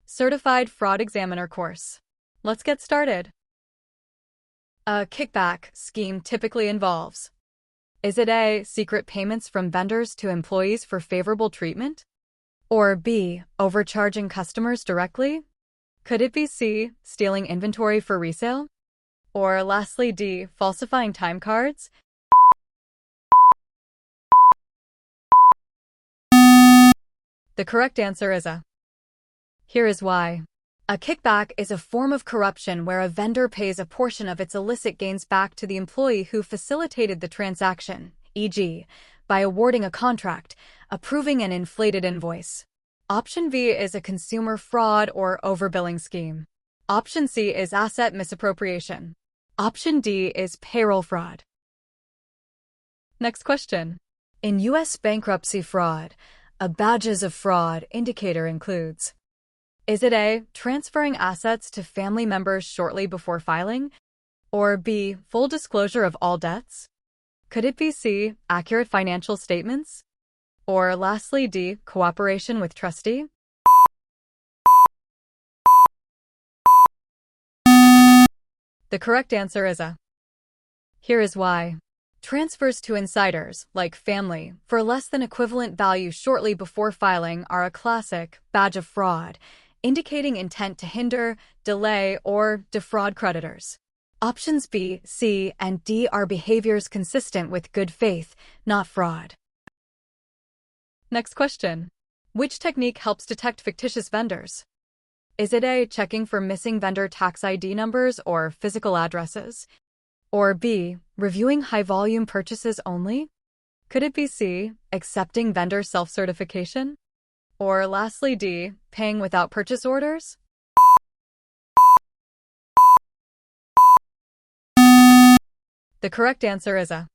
Certified Fraud Examiner course. Let's get started. A kickback scheme typically involves: is it A, secret payments from vendors to employees for favorable treatment? Or B, overcharging customers directly? Could it be C, stealing inventory for resale? Or lastly D, falsifying time cards? The correct answer is A. Here is why. A kickback is a form of corruption where a vendor pays a portion of its illicit gains back to the employee who facilitated the transaction, e.g., by awarding a contract, approving an inflated invoice. Option B is a consumer fraud or overbilling scheme. Option C is asset misappropriation. Option D is payroll fraud. Next question. In U.S. bankruptcy fraud, a badges of fraud indicator includes: is it A, transferring assets to family members shortly before filing? Or B, full disclosure of all debts? Could it be C, accurate financial statements? Or lastly D, cooperation with trustee? The correct answer is A. Here is why. Transfers to insiders, like family, for less than equivalent value shortly before filing are a classic badge of fraud, indicating intent to hinder, delay, or defraud creditors. Options B, C, and D are behaviors consistent with good faith, not fraud. Next question. Which technique helps detect fictitious vendors? Is it A, checking for missing vendor tax ID numbers or physical addresses? Or B, reviewing high-volume purchases only? Could it be C, accepting vendor self-certification? Or lastly D, paying without purchase orders? The correct answer is A.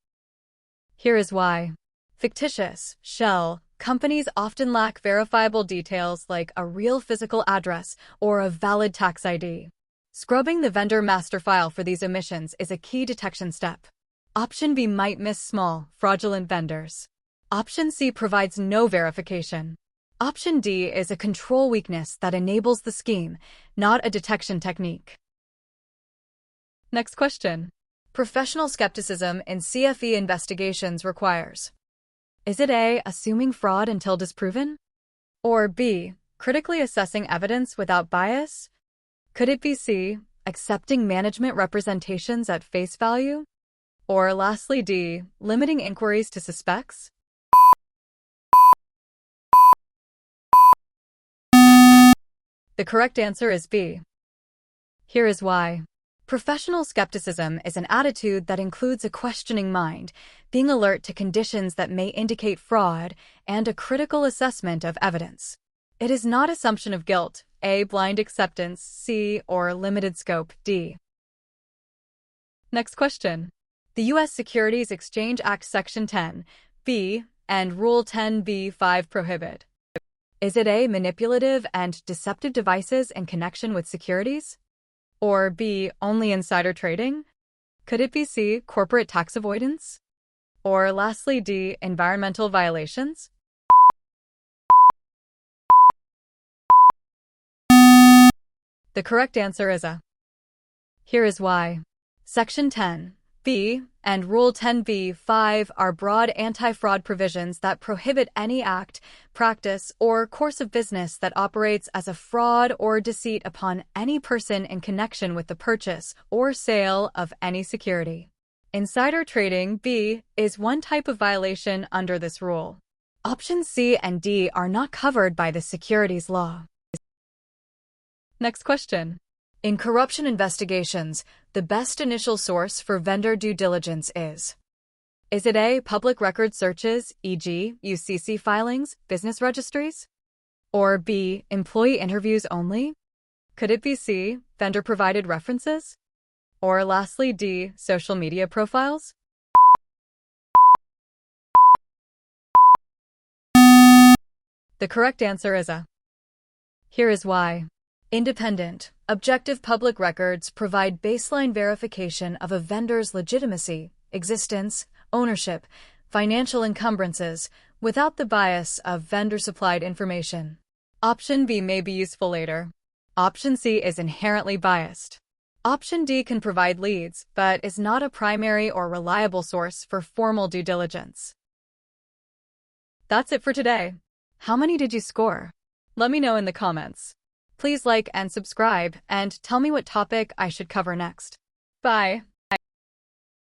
Here is why. Fictitious, shell, companies often lack verifiable details like a real physical address or a valid tax ID. Scrubbing the vendor master file for these omissions is a key detection step. Option B might miss small, fraudulent vendors. Option C provides no verification. Option D is a control weakness that enables the scheme, not a detection technique. Next question. Professional skepticism in CFE investigations requires: is it A, assuming fraud until disproven? Or B, critically assessing evidence without bias? Could it be C, accepting management representations at face value? Or lastly D, limiting inquiries to suspects? The correct answer is B. Here is why. Professional skepticism is an attitude that includes a questioning mind, being alert to conditions that may indicate fraud, and a critical assessment of evidence. It is not assumption of guilt, A, blind acceptance, C, or limited scope, D. Next question. The U.S. Securities Exchange Act Section 10(b) and Rule 10b-5 prohibit: is it A, manipulative and deceptive devices in connection with securities? Or B, only insider trading? Could it be C, corporate tax avoidance? Or lastly D, environmental violations? The correct answer is A. Here is why. Section 10(b) and Rule 10b-5 are broad anti-fraud provisions that prohibit any act, practice, or course of business that operates as a fraud or deceit upon any person in connection with the purchase or sale of any security. Insider trading, B, is one type of violation under this rule. Options C and D are not covered by the securities law. Next question. In corruption investigations, the best initial source for vendor due diligence is: is it A, public record searches, e.g., UCC filings, business registries? Or B, employee interviews only? Could it be C, vendor-provided references? Or lastly D, social media profiles? The correct answer is A. Here is why. Independent, objective public records provide baseline verification of a vendor's legitimacy, existence, ownership, financial encumbrances, without the bias of vendor-supplied information. Option B may be useful later, Option C is inherently biased. Option D can provide leads, but is not a primary or reliable source for formal due diligence. That's it for today. How many did you score? Let me know in the comments. Please like and subscribe, and tell me what topic I should cover next. Bye.